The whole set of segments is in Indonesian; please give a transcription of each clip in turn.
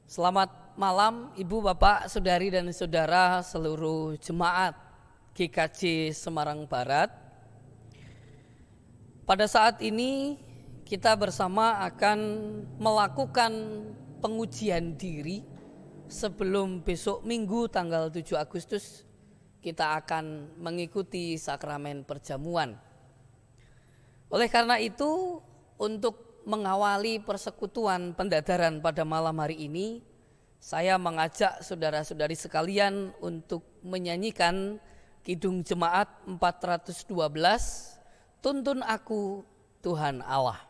Selamat malam Ibu, Bapak, Saudari dan Saudara seluruh jemaat GKJ Semarang Barat. Pada saat ini kita bersama akan melakukan pengujian diri sebelum besok Minggu tanggal 7 Agustus kita akan mengikuti sakramen perjamuan. Oleh karena itu, untuk mengawali persekutuan pendadaran pada malam hari ini, saya mengajak saudara-saudari sekalian untuk menyanyikan Kidung Jemaat 412, Tuntun Aku Tuhan Allah.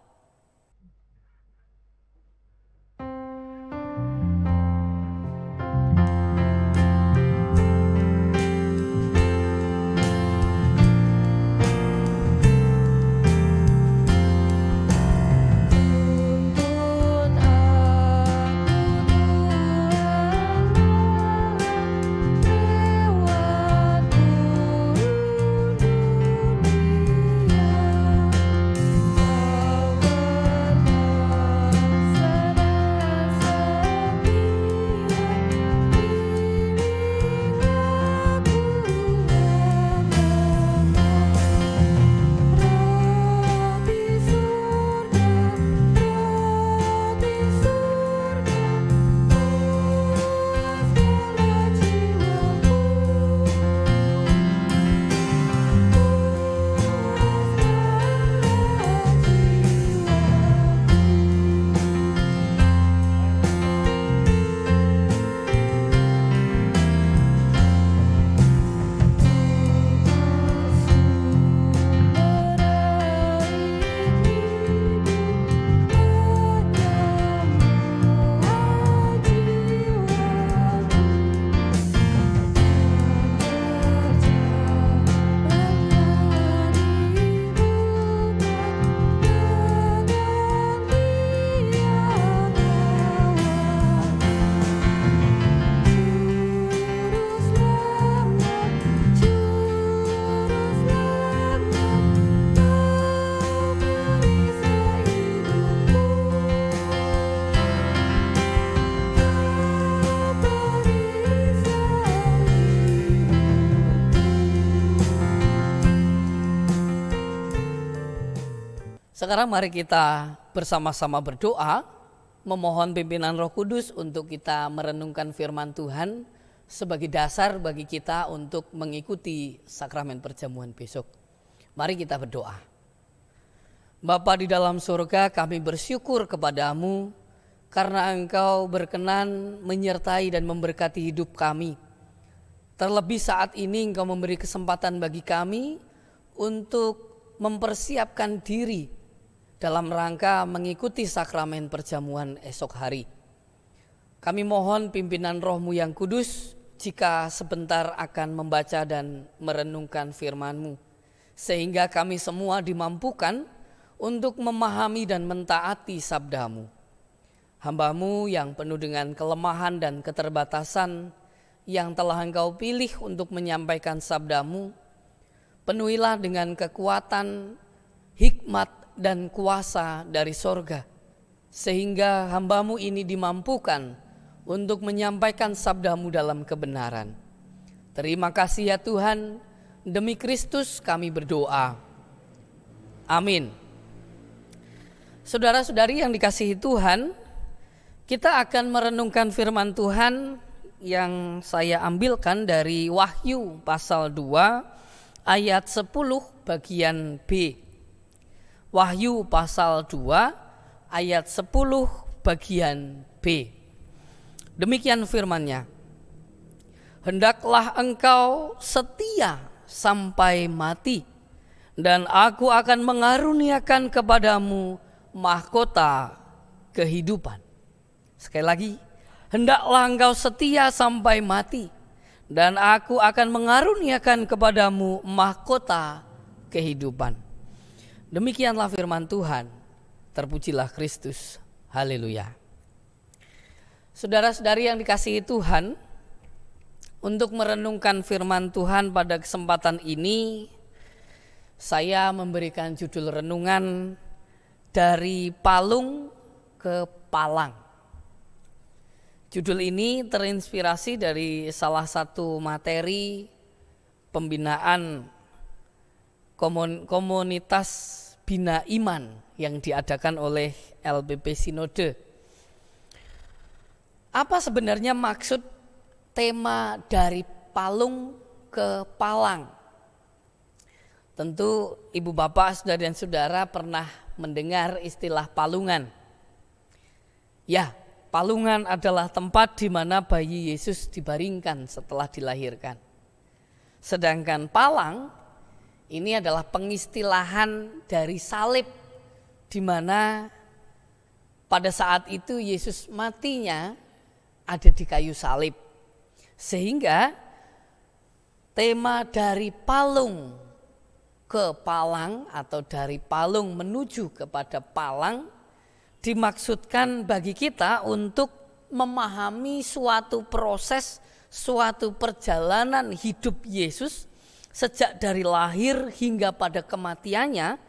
Sekarang mari kita bersama-sama berdoa, memohon pimpinan Roh Kudus untuk kita merenungkan firman Tuhan sebagai dasar bagi kita untuk mengikuti sakramen perjamuan besok. Mari kita berdoa. Bapa di dalam surga, kami bersyukur kepadamu karena Engkau berkenan menyertai dan memberkati hidup kami. Terlebih saat ini Engkau memberi kesempatan bagi kami untuk mempersiapkan diri dalam rangka mengikuti sakramen perjamuan esok hari. Kami mohon pimpinan Roh-Mu yang kudus jika sebentar akan membaca dan merenungkan firman-Mu, sehingga kami semua dimampukan untuk memahami dan mentaati sabda-Mu. Hamba-Mu yang penuh dengan kelemahan dan keterbatasan yang telah Engkau pilih untuk menyampaikan sabda-Mu, penuhilah dengan kekuatan, hikmat, dan kuasa dari sorga, sehingga hamba-Mu ini dimampukan untuk menyampaikan sabda-Mu dalam kebenaran. Terima kasih ya Tuhan, demi Kristus kami berdoa. Amin. Saudara-saudari yang dikasihi Tuhan, kita akan merenungkan firman Tuhan yang saya ambilkan dari Wahyu pasal 2 ayat 10 bagian B. Wahyu pasal 2 ayat 10 bagian B. Demikian firman-Nya. Hendaklah engkau setia sampai mati, dan aku akan mengaruniakan kepadamu mahkota kehidupan. Sekali lagi, hendaklah engkau setia sampai mati, dan aku akan mengaruniakan kepadamu mahkota kehidupan. Demikianlah firman Tuhan. Terpujilah Kristus. Haleluya. Saudara-saudari yang dikasihi Tuhan, untuk merenungkan firman Tuhan pada kesempatan ini, saya memberikan judul renungan dari palung ke palang. Judul ini terinspirasi dari salah satu materi pembinaan komunitas Bina Iman yang diadakan oleh LPP Sinode. Apa sebenarnya maksud tema dari palung ke palang? Tentu ibu bapak, saudara dan saudara pernah mendengar istilah palungan. Ya, palungan adalah tempat di mana bayi Yesus dibaringkan setelah dilahirkan. Sedangkan palang ini adalah pengistilahan dari salib, di mana pada saat itu Yesus matinya ada di kayu salib. Sehingga tema dari palung ke palang atau dari palung menuju kepada palang dimaksudkan bagi kita untuk memahami suatu proses, suatu perjalanan hidup Yesus sejak dari lahir hingga pada kematiannya,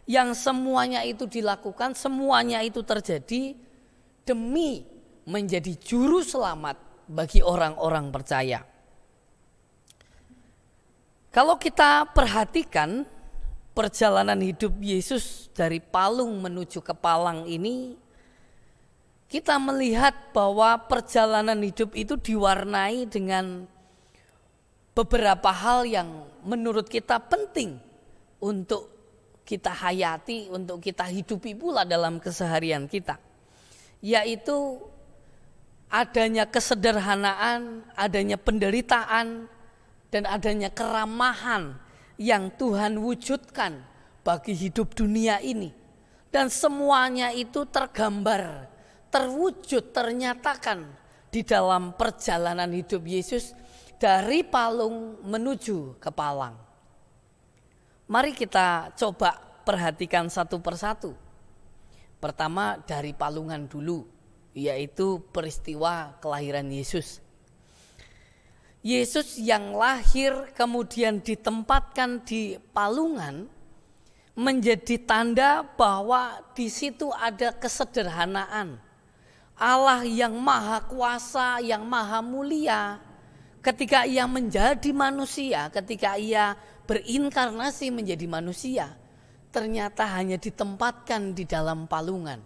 yang semuanya itu dilakukan, semuanya itu terjadi demi menjadi juru selamat bagi orang-orang percaya. Kalau kita perhatikan perjalanan hidup Yesus dari palung menuju ke palang ini, kita melihat bahwa perjalanan hidup itu diwarnai dengan beberapa hal yang menurut kita penting untuk kita hayati, untuk kita hidupi pula dalam keseharian kita. Yaitu adanya kesederhanaan, adanya penderitaan, dan adanya keramahan yang Tuhan wujudkan bagi hidup dunia ini. Dan semuanya itu tergambar, terwujud, ternyatakan di dalam perjalanan hidup Yesus dari palung menuju ke palang. Mari kita coba perhatikan satu persatu. Pertama dari palungan dulu, yaitu peristiwa kelahiran Yesus. Yesus yang lahir kemudian ditempatkan di palungan menjadi tanda bahwa di situ ada kesederhanaan. Allah yang maha kuasa, yang maha mulia, ketika ia menjadi manusia, ketika ia berinkarnasi menjadi manusia, ternyata hanya ditempatkan di dalam palungan.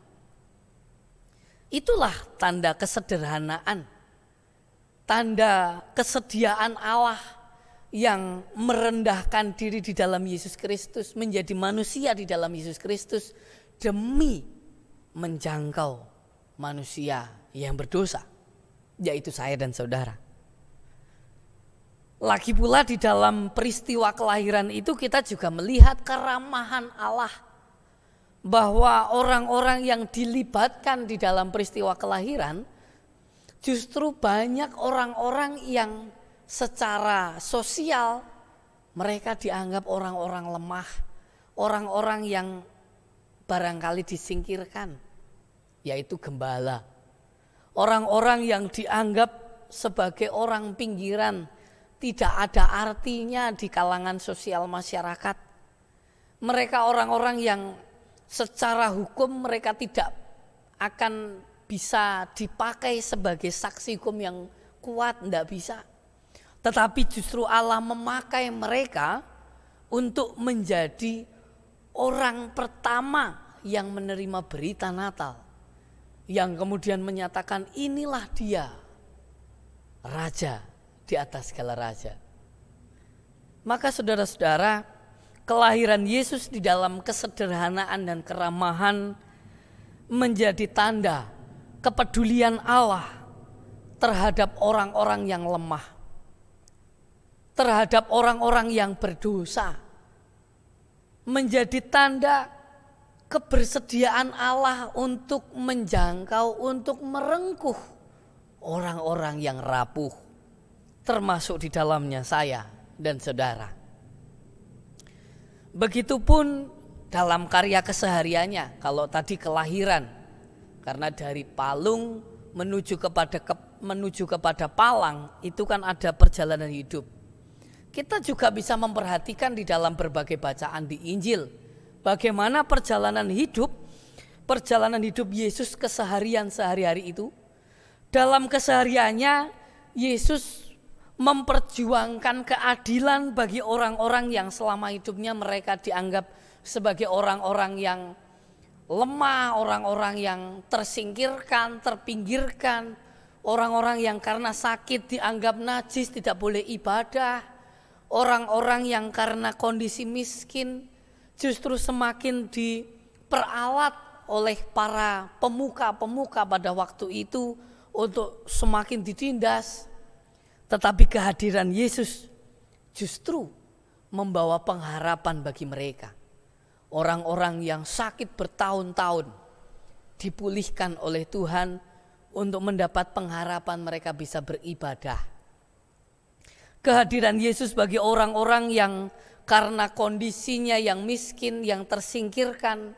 Itulah tanda kesederhanaan, tanda kesediaan Allah yang merendahkan diri di dalam Yesus Kristus, menjadi manusia di dalam Yesus Kristus demi menjangkau manusia yang berdosa, yaitu saya dan saudara. Lagi pula di dalam peristiwa kelahiran itu kita juga melihat keramahan Allah, bahwa orang-orang yang dilibatkan di dalam peristiwa kelahiran justru banyak orang-orang yang secara sosial mereka dianggap orang-orang lemah, orang-orang yang barangkali disingkirkan, yaitu gembala. Orang-orang yang dianggap sebagai orang pinggiran, tidak ada artinya di kalangan sosial masyarakat. Mereka orang-orang yang secara hukum mereka tidak akan bisa dipakai sebagai saksi hukum yang kuat, tidak bisa. Tetapi justru Allah memakai mereka untuk menjadi orang pertama yang menerima berita Natal, yang kemudian menyatakan inilah dia, Raja di atas segala raja. Maka saudara-saudara, kelahiran Yesus di dalam kesederhanaan dan keramahan menjadi tanda kepedulian Allah terhadap orang-orang yang lemah, terhadap orang-orang yang berdosa, menjadi tanda kebersediaan Allah untuk menjangkau, untuk merengkuh orang-orang yang rapuh, termasuk di dalamnya saya dan saudara. Begitupun dalam karya kesehariannya. Kalau tadi kelahiran, karena dari palung menuju kepada palang, itu kan ada perjalanan hidup. Kita juga bisa memperhatikan di dalam berbagai bacaan di Injil, bagaimana perjalanan hidup Yesus keseharian sehari-hari itu. Dalam kesehariannya, Yesus memperjuangkan keadilan bagi orang-orang yang selama hidupnya mereka dianggap sebagai orang-orang yang lemah, orang-orang yang tersingkirkan, terpinggirkan, orang-orang yang karena sakit dianggap najis, tidak boleh ibadah, orang-orang yang karena kondisi miskin justru semakin diperalat oleh para pemuka-pemuka pada waktu itu untuk semakin ditindas. Tetapi kehadiran Yesus justru membawa pengharapan bagi mereka. Orang-orang yang sakit bertahun-tahun dipulihkan oleh Tuhan untuk mendapat pengharapan mereka bisa beribadah. Kehadiran Yesus bagi orang-orang yang karena kondisinya yang miskin, yang tersingkirkan,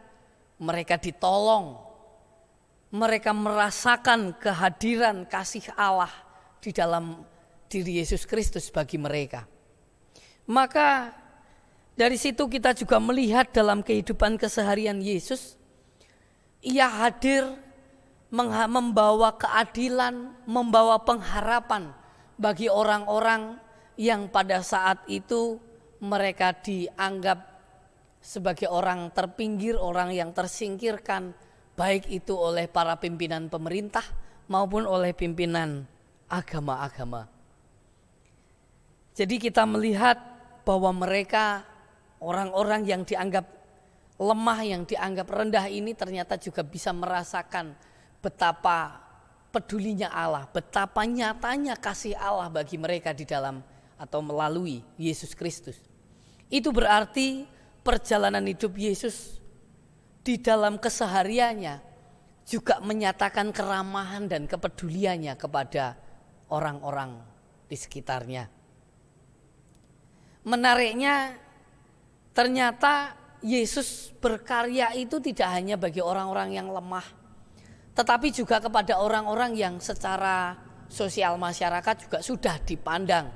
mereka ditolong. Mereka merasakan kehadiran kasih Allah di dalam diri Yesus Kristus bagi mereka. Maka dari situ kita juga melihat dalam kehidupan keseharian Yesus, ia hadir membawa keadilan, membawa pengharapan bagi orang-orang yang pada saat itu mereka dianggap sebagai orang terpinggir, orang yang tersingkirkan, baik itu oleh para pimpinan pemerintah maupun oleh pimpinan agama-agama. Jadi kita melihat bahwa mereka orang-orang yang dianggap lemah, yang dianggap rendah ini ternyata juga bisa merasakan betapa pedulinya Allah, betapa nyatanya kasih Allah bagi mereka di dalam atau melalui Yesus Kristus. Itu berarti perjalanan hidup Yesus di dalam kesehariannya juga menyatakan keramahan dan kepeduliannya kepada orang-orang di sekitarnya. Menariknya, ternyata Yesus berkarya itu tidak hanya bagi orang-orang yang lemah, tetapi juga kepada orang-orang yang secara sosial masyarakat juga sudah dipandang.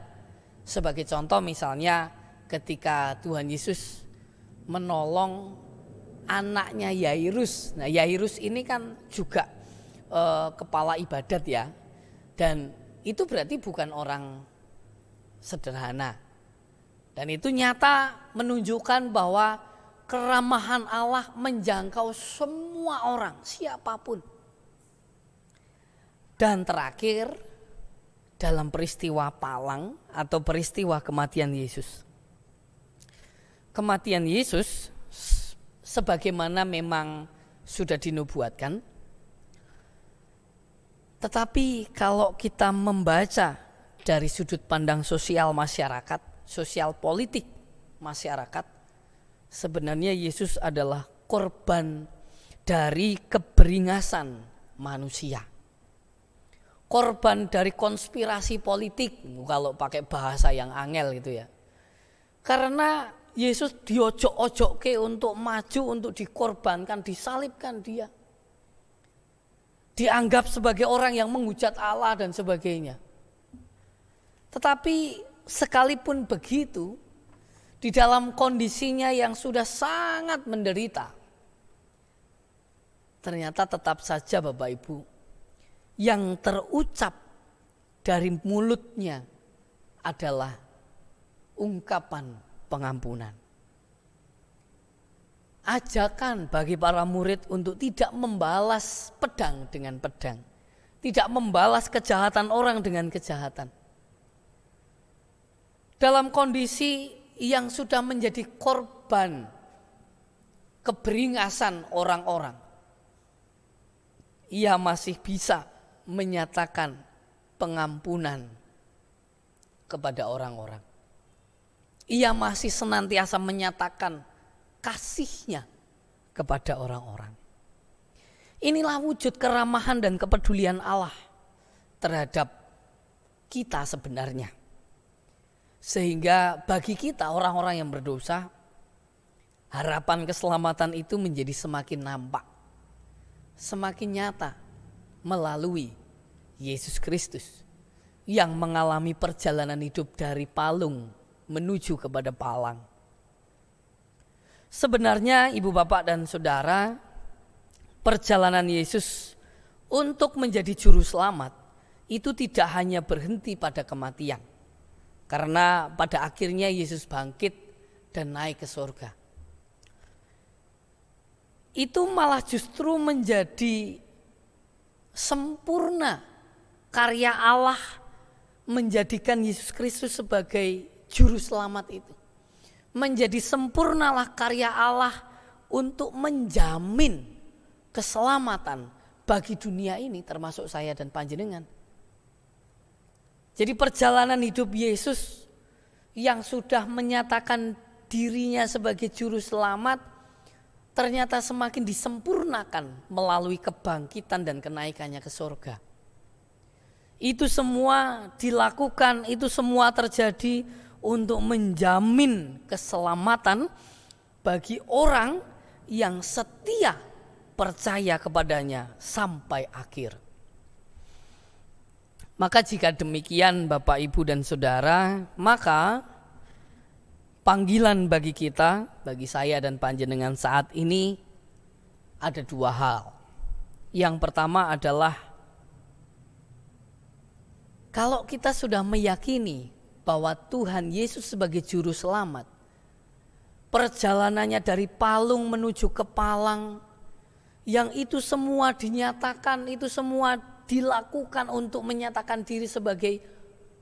Sebagai contoh misalnya ketika Tuhan Yesus menolong anaknya Yairus. Nah, Yairus ini kan juga kepala ibadat ya. Dan itu berarti bukan orang sederhana. Dan itu nyata menunjukkan bahwa keramahan Allah menjangkau semua orang, siapapun. Dan terakhir, dalam peristiwa palang atau peristiwa kematian Yesus. Kematian Yesus sebagaimana memang sudah dinubuatkan. Tetapi kalau kita membaca dari sudut pandang sosial masyarakat, sosial politik masyarakat, sebenarnya Yesus adalah korban dari keberingasan manusia. Korban dari konspirasi politik, kalau pakai bahasa yang angel gitu ya. Karena Yesus diojok-ojokke untuk maju, untuk dikorbankan, disalibkan dia. Dianggap sebagai orang yang menghujat Allah dan sebagainya. Tetapi sekalipun begitu, di dalam kondisinya yang sudah sangat menderita, ternyata tetap saja Bapak Ibu, yang terucap dari mulutnya adalah ungkapan pengampunan. Ajakan bagi para murid untuk tidak membalas pedang dengan pedang, tidak membalas kejahatan orang dengan kejahatan. Dalam kondisi yang sudah menjadi korban keberingasan orang-orang, ia masih bisa menyatakan pengampunan kepada orang-orang. Ia masih senantiasa menyatakan kasihnya kepada orang-orang. Inilah wujud keramahan dan kepedulian Allah terhadap kita sebenarnya. Sehingga bagi kita orang-orang yang berdosa, harapan keselamatan itu menjadi semakin nampak, semakin nyata melalui Yesus Kristus yang mengalami perjalanan hidup dari palung menuju kepada palang. Sebenarnya ibu bapak dan saudara, perjalanan Yesus untuk menjadi juru selamat itu tidak hanya berhenti pada kematian. Karena pada akhirnya Yesus bangkit dan naik ke surga. Itu malah justru menjadi sempurna karya Allah menjadikan Yesus Kristus sebagai juru selamat itu. Menjadi sempurnalah karya Allah untuk menjamin keselamatan bagi dunia ini termasuk saya dan panjenengan. Jadi perjalanan hidup Yesus yang sudah menyatakan dirinya sebagai juru selamat ternyata semakin disempurnakan melalui kebangkitan dan kenaikannya ke surga. Itu semua dilakukan, itu semua terjadi untuk menjamin keselamatan bagi orang yang setia percaya kepadanya sampai akhir. Maka jika demikian Bapak, Ibu, dan Saudara, maka panggilan bagi kita, bagi saya dan panjenengan saat ini ada dua hal. Yang pertama adalah kalau kita sudah meyakini bahwa Tuhan Yesus sebagai juru selamat, perjalanannya dari palung menuju ke palang, yang itu semua dinyatakan, itu semua dilakukan untuk menyatakan diri sebagai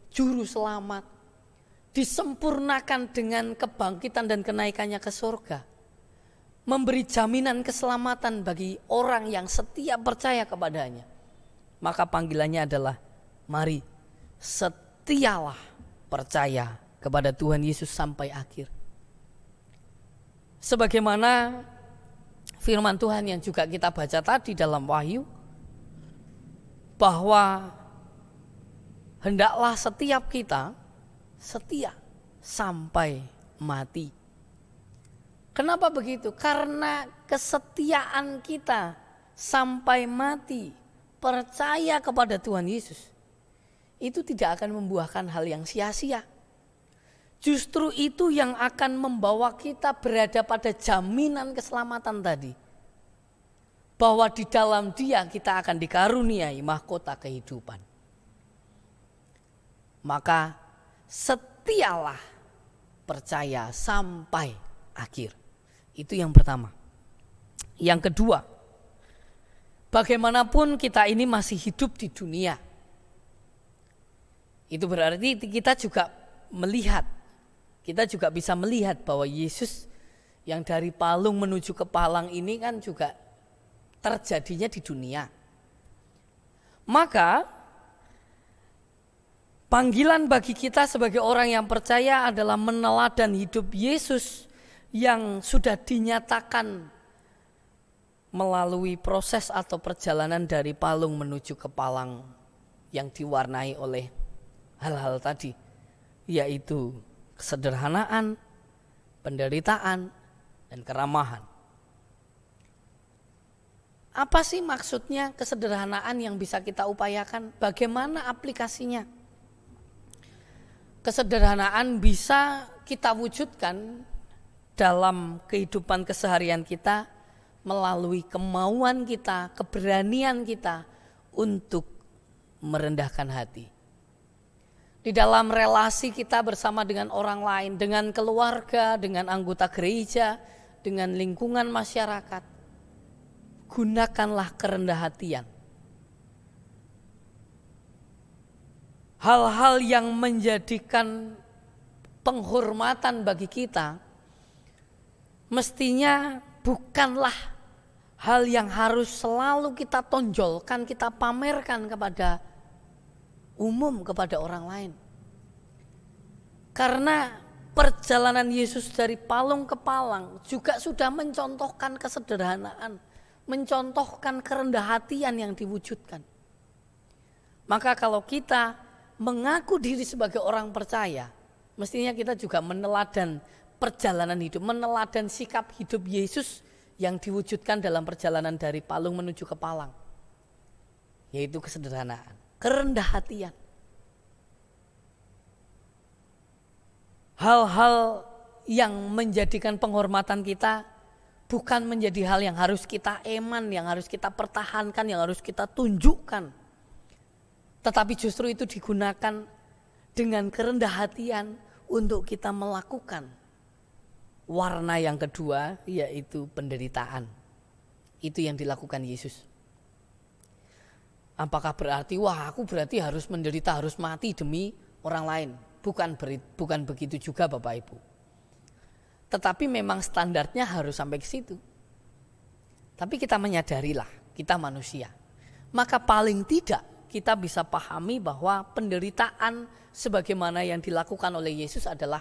juru selamat, disempurnakan dengan kebangkitan dan kenaikannya ke surga, memberi jaminan keselamatan bagi orang yang setia percaya kepadanya. Maka panggilannya adalah, mari setialah percaya kepada Tuhan Yesus sampai akhir. Sebagaimana firman Tuhan yang juga kita baca tadi dalam Wahyu, bahwa hendaklah setiap kita setia sampai mati. Kenapa begitu? Karena kesetiaan kita sampai mati, percaya kepada Tuhan Yesus, itu tidak akan membuahkan hal yang sia-sia. Justru itu yang akan membawa kita berada pada jaminan keselamatan tadi. Bahwa di dalam Dia kita akan dikaruniai mahkota kehidupan. Maka setialah percaya sampai akhir. Itu yang pertama. Yang kedua, bagaimanapun kita ini masih hidup di dunia, itu berarti kita juga melihat, kita juga bisa melihat bahwa Yesus yang dari palung menuju ke palang ini kan juga terjadinya di dunia. Maka panggilan bagi kita sebagai orang yang percaya adalah meneladan hidup Yesus yang sudah dinyatakan melalui proses atau perjalanan dari palung menuju ke palang yang diwarnai oleh hal-hal tadi, yaitu kesederhanaan, penderitaan, dan keramahan. Apa sih maksudnya kesederhanaan yang bisa kita upayakan? Bagaimana aplikasinya? Kesederhanaan bisa kita wujudkan dalam kehidupan keseharian kita melalui kemauan kita, keberanian kita untuk merendahkan hati. Di dalam relasi kita bersama dengan orang lain, dengan keluarga, dengan anggota gereja, dengan lingkungan masyarakat, gunakanlah kerendah hatian. Hal-hal yang menjadikan penghormatan bagi kita mestinya bukanlah hal yang harus selalu kita tonjolkan, kita pamerkan kepada umum, kepada orang lain. Karena perjalanan Yesus dari palung ke palang juga sudah mencontohkan kesederhanaan, mencontohkan kerendah hatian yang diwujudkan. Maka kalau kita mengaku diri sebagai orang percaya, mestinya kita juga meneladan perjalanan hidup, meneladan sikap hidup Yesus yang diwujudkan dalam perjalanan dari palung menuju ke palang, yaitu kesederhanaan, kerendah hatian. Hal-hal yang menjadikan penghormatan kita bukan menjadi hal yang harus kita eman, yang harus kita pertahankan, yang harus kita tunjukkan. Tetapi justru itu digunakan dengan kerendah hatian untuk kita melakukan warna yang kedua, yaitu penderitaan. Itu yang dilakukan Yesus. Apakah berarti, aku berarti harus menderita, harus mati demi orang lain? Bukan begitu juga Bapak Ibu. Tetapi memang standarnya harus sampai ke situ. Tapi kita menyadarilah, kita manusia. Maka paling tidak kita bisa pahami bahwa penderitaan sebagaimana yang dilakukan oleh Yesus adalah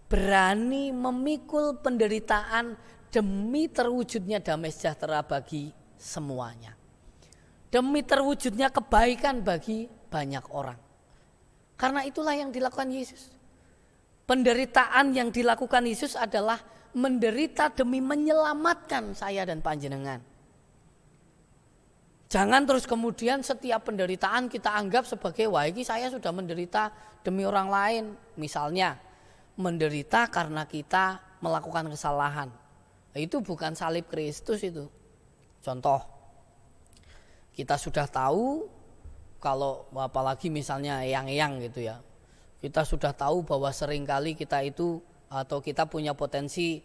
berani memikul penderitaan demi terwujudnya damai sejahtera bagi semuanya. Demi terwujudnya kebaikan bagi banyak orang. Karena itulah yang dilakukan Yesus. Penderitaan yang dilakukan Yesus adalah menderita demi menyelamatkan saya dan panjenengan. Jangan terus kemudian setiap penderitaan kita anggap sebagai wah ini saya sudah menderita demi orang lain. Misalnya menderita karena kita melakukan kesalahan. Itu bukan salib Kristus itu. Contoh, kita sudah tahu kalau apalagi misalnya eyang-eyang gitu ya. Kita sudah tahu bahwa seringkali kita itu atau kita punya potensi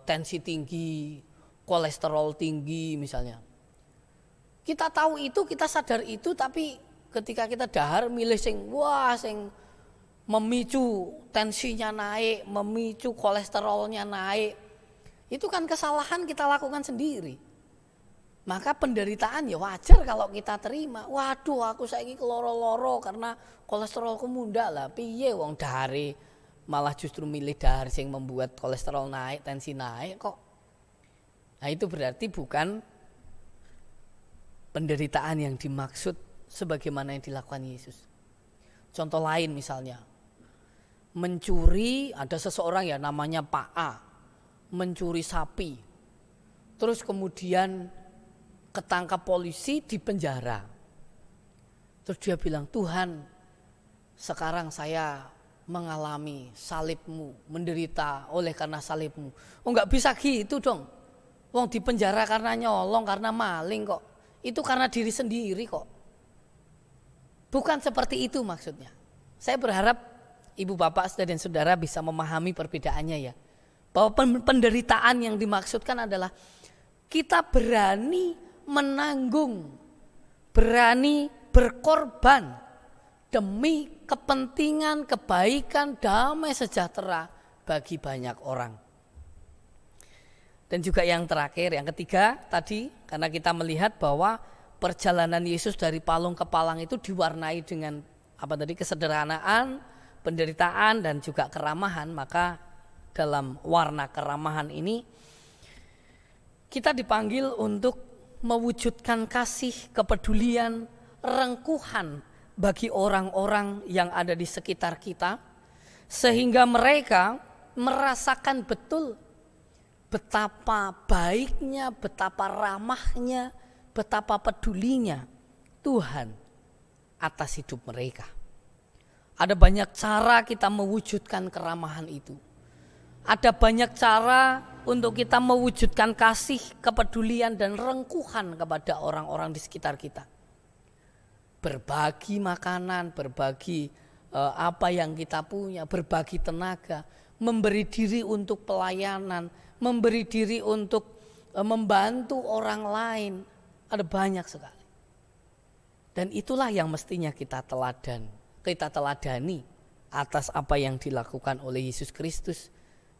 tensi tinggi, kolesterol tinggi misalnya. Kita tahu itu, kita sadar itu, tapi ketika kita dahar milih sing memicu tensinya naik, memicu kolesterolnya naik. Itu kan kesalahan kita lakukan sendiri. Maka penderitaan ya wajar kalau kita terima. Waduh, aku saiki keloro-loro karena kolesterolku munda lah. Piye wong dahare malah justru milih dahar sing membuat kolesterol naik, tensi naik kok. Nah, itu berarti bukan penderitaan yang dimaksud sebagaimana yang dilakukan Yesus. Contoh lain misalnya, mencuri, ada seseorang ya namanya Pak A, mencuri sapi. Terus kemudian ketangkap polisi di penjara. Terus dia bilang, Tuhan sekarang saya mengalami salibmu, menderita oleh karena salibmu. Oh enggak bisa gitu dong. Wong di penjara karena nyolong, karena maling kok. Itu karena diri sendiri kok. Bukan seperti itu maksudnya. Saya berharap ibu bapak dan saudara bisa memahami perbedaannya ya. Bahwa penderitaan yang dimaksudkan adalah kita berani menanggung, berani berkorban demi kepentingan, kebaikan, damai sejahtera bagi banyak orang. Dan juga yang terakhir, yang ketiga tadi, karena kita melihat bahwa perjalanan Yesus dari palung ke palang itu diwarnai dengan kesederhanaan, penderitaan dan juga keramahan. Maka dalam warna keramahan ini kita dipanggil untuk mewujudkan kasih, kepedulian, rengkuhan bagi orang-orang yang ada di sekitar kita, sehingga mereka merasakan betul betapa baiknya, betapa ramahnya, betapa pedulinya Tuhan atas hidup mereka. Ada banyak cara kita mewujudkan keramahan itu. Ada banyak cara untuk kita mewujudkan kasih, kepedulian dan rengkuhan kepada orang-orang di sekitar kita. Berbagi makanan, berbagi apa yang kita punya, berbagi tenaga, memberi diri untuk pelayanan, memberi diri untuk membantu orang lain. Ada banyak sekali. Dan itulah yang mestinya kita teladani atas apa yang dilakukan oleh Yesus Kristus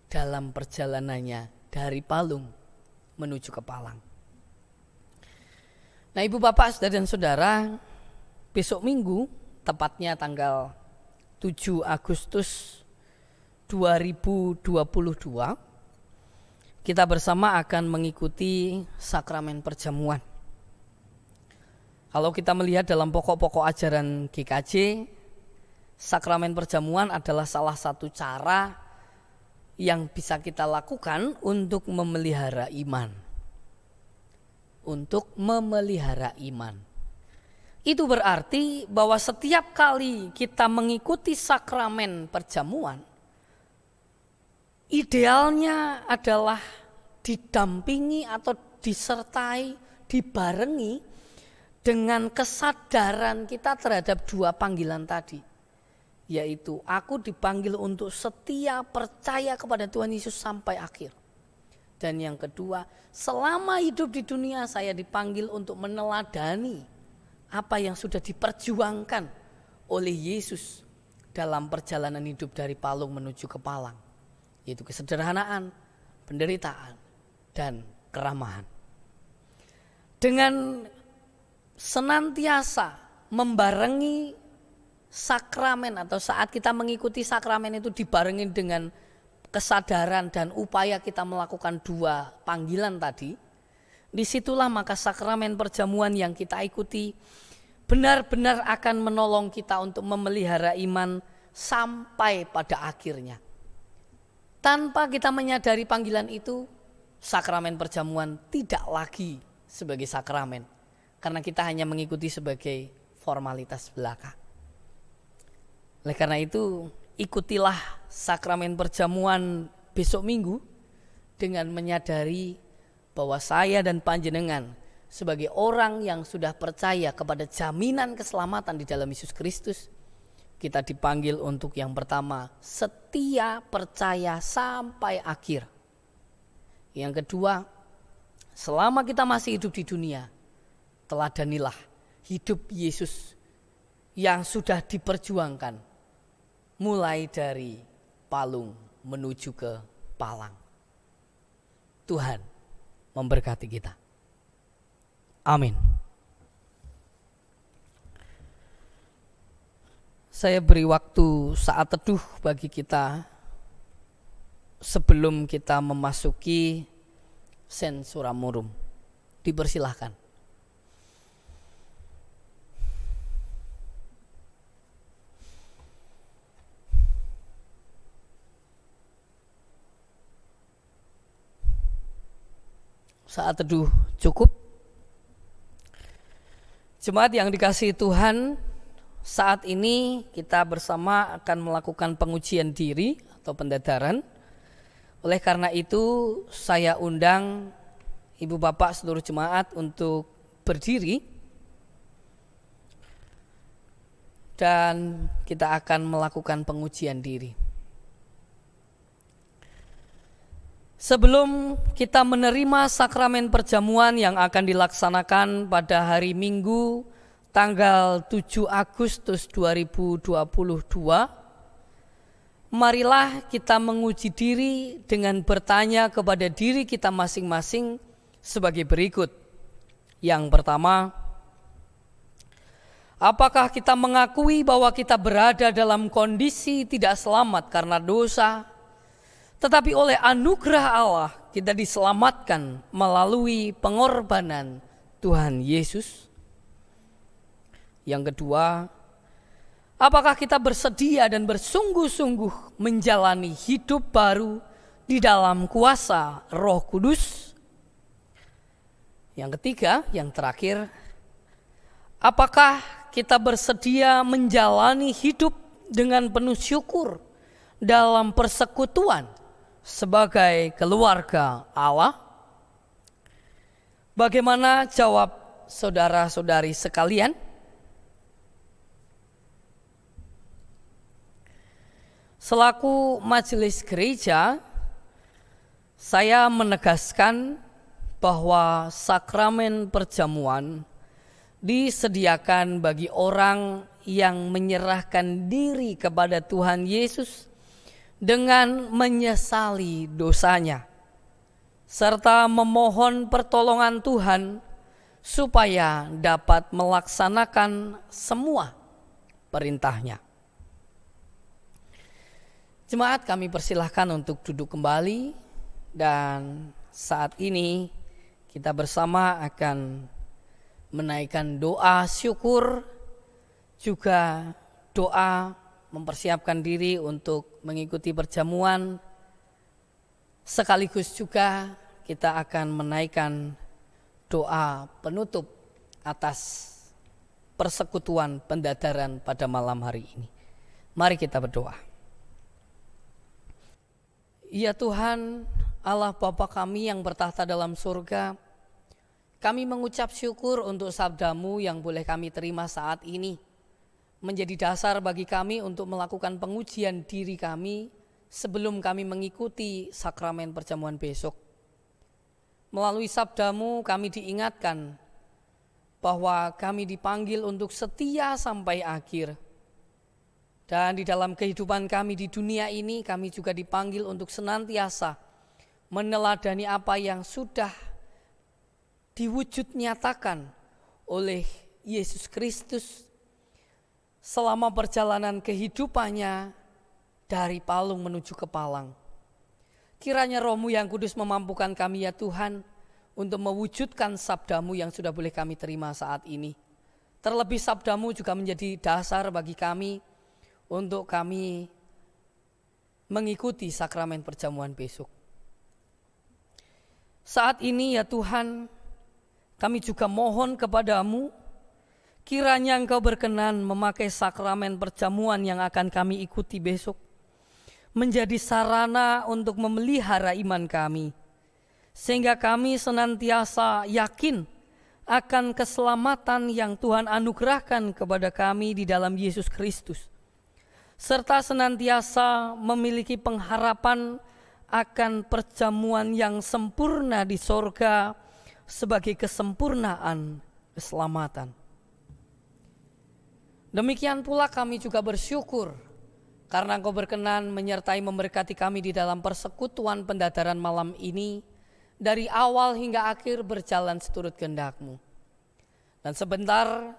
dalam perjalanannya dari palung menuju ke palang. Nah, ibu bapak saudara dan saudara, besok minggu, tepatnya tanggal 7 Agustus 2022, kita bersama akan mengikuti sakramen perjamuan. Kalau kita melihat dalam pokok-pokok ajaran GKJ, sakramen perjamuan adalah salah satu cara yang bisa kita lakukan untuk memelihara iman. Untuk memelihara iman. Itu berarti bahwa setiap kali kita mengikuti sakramen perjamuan, idealnya adalah didampingi atau disertai, dibarengi dengan kesadaran kita terhadap dua panggilan tadi, yaitu aku dipanggil untuk setia percaya kepada Tuhan Yesus sampai akhir. Dan yang kedua, selama hidup di dunia saya dipanggil untuk meneladani apa yang sudah diperjuangkan oleh Yesus dalam perjalanan hidup dari palung menuju ke palang, yaitu kesederhanaan, penderitaan, dan keramahan. Dengan senantiasa membarengi sakramen atau saat kita mengikuti sakramen itu dibarengi dengan kesadaran dan upaya kita melakukan dua panggilan tadi, disitulah maka sakramen perjamuan yang kita ikuti benar-benar akan menolong kita untuk memelihara iman sampai pada akhirnya. Tanpa kita menyadari panggilan itu, sakramen perjamuan tidak lagi sebagai sakramen, karena kita hanya mengikuti sebagai formalitas belaka. Oleh karena itu, ikutilah sakramen perjamuan besok minggu dengan menyadari bahwa saya dan panjenengan sebagai orang yang sudah percaya kepada jaminan keselamatan di dalam Yesus Kristus, kita dipanggil untuk yang pertama, setia percaya sampai akhir. Yang kedua, selama kita masih hidup di dunia, teladanilah hidup Yesus yang sudah diperjuangkan mulai dari palung menuju ke palang. Tuhan memberkati kita. Amin. Saya beri waktu saat teduh bagi kita sebelum kita memasuki Sensuramurum. Dipersilahkan. Saat teduh cukup. Jemaat yang dikasihi Tuhan, saat ini kita bersama akan melakukan pengujian diri atau pendadaran. Oleh karena itu saya undang Ibu Bapak seluruh jemaat untuk berdiri dan kita akan melakukan pengujian diri. Sebelum kita menerima sakramen perjamuan yang akan dilaksanakan pada hari Minggu tanggal 7 Agustus 2022, marilah kita menguji diri dengan bertanya kepada diri kita masing-masing sebagai berikut. Yang pertama, apakah kita mengakui bahwa kita berada dalam kondisi tidak selamat karena dosa, tetapi oleh anugerah Allah kita diselamatkan melalui pengorbanan Tuhan Yesus? Yang kedua, apakah kita bersedia dan bersungguh-sungguh menjalani hidup baru di dalam kuasa Roh Kudus? Yang ketiga, yang terakhir, apakah kita bersedia menjalani hidup dengan penuh syukur dalam persekutuan sebagai keluarga Allah? Bagaimana jawab saudara-saudari sekalian? Selaku majelis gereja, saya menegaskan bahwa sakramen perjamuan disediakan bagi orang yang menyerahkan diri kepada Tuhan Yesus dengan menyesali dosanya, serta memohon pertolongan Tuhan supaya dapat melaksanakan semua perintahnya. Jemaat, kami persilahkan untuk duduk kembali, dan saat ini kita bersama akan menaikkan doa syukur, juga doa mempersiapkan diri untuk mengikuti perjamuan. Sekaligus juga kita akan menaikkan doa penutup atas persekutuan pendadaran pada malam hari ini. Mari kita berdoa. Ya Tuhan, Allah Bapa kami yang bertahta dalam surga, kami mengucap syukur untuk sabda-Mu yang boleh kami terima saat ini, menjadi dasar bagi kami untuk melakukan pengujian diri kami sebelum kami mengikuti sakramen perjamuan besok. Melalui sabda-Mu kami diingatkan bahwa kami dipanggil untuk setia sampai akhir. Dan di dalam kehidupan kami di dunia ini, kami juga dipanggil untuk senantiasa meneladani apa yang sudah diwujud nyatakan oleh Yesus Kristus selama perjalanan kehidupannya dari palung menuju ke palang. Kiranya Roh-Mu yang kudus memampukan kami ya Tuhan untuk mewujudkan sabda-Mu yang sudah boleh kami terima saat ini. Terlebih sabda-Mu juga menjadi dasar bagi kami untuk kami mengikuti sakramen perjamuan besok. Saat ini ya Tuhan, kami juga mohon kepada-Mu, kiranya Engkau berkenan memakai sakramen perjamuan yang akan kami ikuti besok menjadi sarana untuk memelihara iman kami, sehingga kami senantiasa yakin akan keselamatan yang Tuhan anugerahkan kepada kami di dalam Yesus Kristus, serta senantiasa memiliki pengharapan akan perjamuan yang sempurna di sorga sebagai kesempurnaan keselamatan. Demikian pula kami juga bersyukur karena Engkau berkenan menyertai memberkati kami di dalam persekutuan pendadaran malam ini, dari awal hingga akhir berjalan seturut kehendak-Mu. Dan sebentar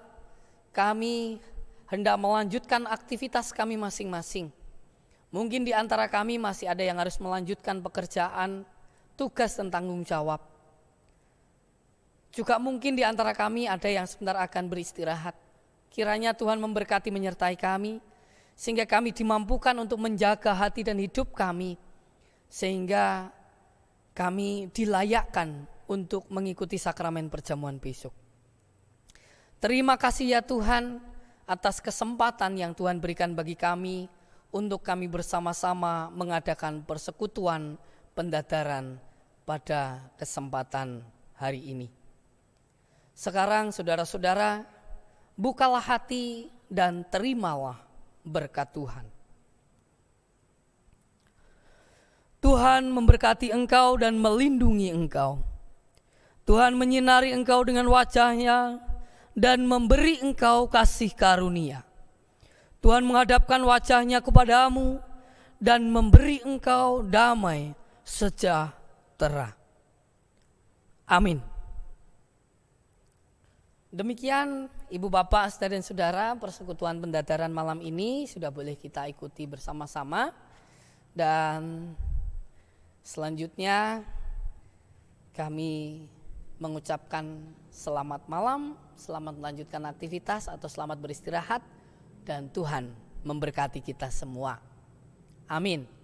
kami hendak melanjutkan aktivitas kami masing-masing. Mungkin di antara kami masih ada yang harus melanjutkan pekerjaan, tugas dan tanggung jawab. Juga mungkin di antara kami ada yang sebentar akan beristirahat. Kiranya Tuhan memberkati menyertai kami, sehingga kami dimampukan untuk menjaga hati dan hidup kami, sehingga kami dilayakkan untuk mengikuti sakramen perjamuan besok. Terima kasih ya Tuhan atas kesempatan yang Tuhan berikan bagi kami untuk kami bersama-sama mengadakan persekutuan pendadaran pada kesempatan hari ini. Sekarang saudara-saudara, bukalah hati dan terimalah berkat Tuhan. Tuhan memberkati engkau dan melindungi engkau. Tuhan menyinari engkau dengan wajah-Nya dan memberi engkau kasih karunia. Tuhan menghadapkan wajah-Nya kepadamu dan memberi engkau damai sejahtera. Amin. Demikian Ibu Bapak, saudara dan saudara, persekutuan pendadaran malam ini sudah boleh kita ikuti bersama-sama. Dan selanjutnya kami mengucapkan selamat malam, selamat melanjutkan aktivitas atau selamat beristirahat, dan Tuhan memberkati kita semua. Amin.